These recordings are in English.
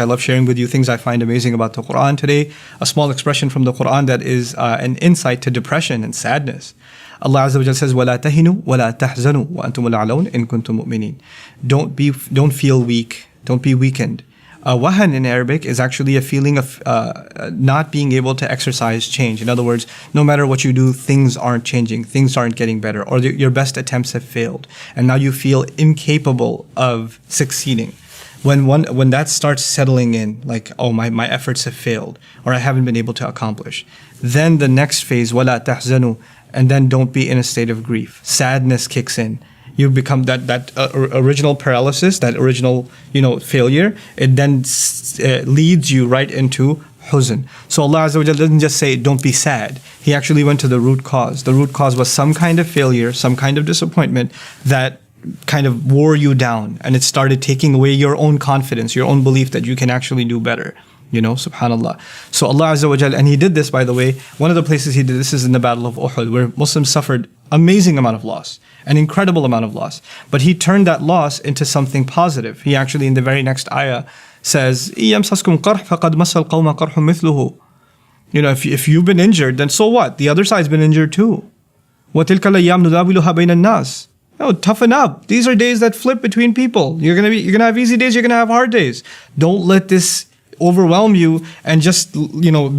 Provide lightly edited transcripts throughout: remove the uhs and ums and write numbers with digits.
I love sharing with you things I find amazing about the Quran today. A small expression from the Quran that is an insight to depression and sadness. Allah Azza wa Jalla says, وَلَا تَهِنُوا وَلَا تَحْزَنُوا وَأَنْتُمُ الْأَعْلَوْنَ إِن كُنتُم مُؤْمِنِينَ. Don't feel weak. Don't be weakened. Wahan in Arabic is actually a feeling of not being able to exercise change. In other words, no matter what you do, things aren't changing, things aren't getting better, or your best attempts have failed, and now you feel incapable of succeeding. When that starts settling in, like, oh, my efforts have failed, or I haven't been able to accomplish, then the next phase, وَلَا تَحْزَنُوا, and then don't be in a state of grief. Sadness kicks in. You become that original paralysis, that original failure. It then leads you right into huzn. So Allah Azza wa Jalla doesn't just say don't be sad. He actually went to the root cause. The root cause was some kind of failure, some kind of disappointment that kind of wore you down, and it started taking away your own confidence, your own belief that you can actually do better. Subhanallah. So Allah Azza wa Jalla, and He did this, by the way, one of the places He did this is in the Battle of Uhud, where Muslims suffered amazing amount of loss, an incredible amount of loss. But He turned that loss into something positive. He actually, in the very next ayah, says, يَمْسَسْكُمْ قَرْحٌ فَقَدْ مَسَّ الْقَوْمَ قَرْحٌ مِثْلُهُ. If you've been injured, then so what? The other side's been injured too. وَتِلْكَ الْأَيَّامُ نُدَاوِلُهَا بَيْنَ النَّاسِ. Toughen up. These are days that flip between people. You're gonna have easy days, you're gonna have hard days. Don't let this overwhelm you and just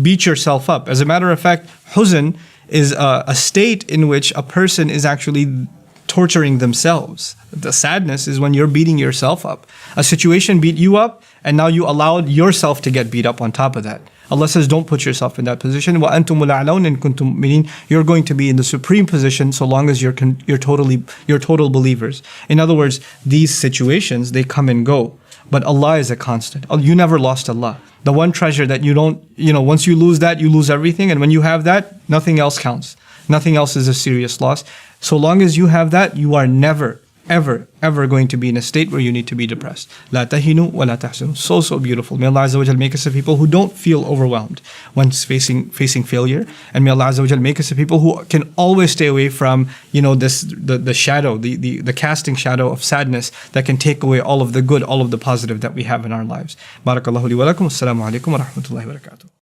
beat yourself up. As a matter of fact, huzn is a state in which a person is actually torturing themselves. The sadness is when you're beating yourself up. A situation beat you up, and now you allowed yourself to get beat up on top of that. Allah says, don't put yourself in that position. وَأَنْتُمُ الْأَعْلَوْنَ إِن كُنتُم مُؤْمِنِينَ. You're going to be in the supreme position so long as you're total believers. In other words, these situations, they come and go. But Allah is a constant. You never lost Allah. The one treasure that you don't, once you lose that, you lose everything. And when you have that, nothing else counts. Nothing else is a serious loss. So long as you have that, you are never, ever going to be in a state where you need to be depressed. لا تهنوا ولا تحزنوا. So beautiful. May Allah Azza wa Jal make us a people who don't feel overwhelmed when facing failure. And may Allah Azza wa Jal make us a people who can always stay away from, the shadow, the casting shadow of sadness that can take away all of the good, all of the positive that we have in our lives. Barakallahu li wa lakum. Assalamu alaikum wa rahmatullahi wa barakatuh.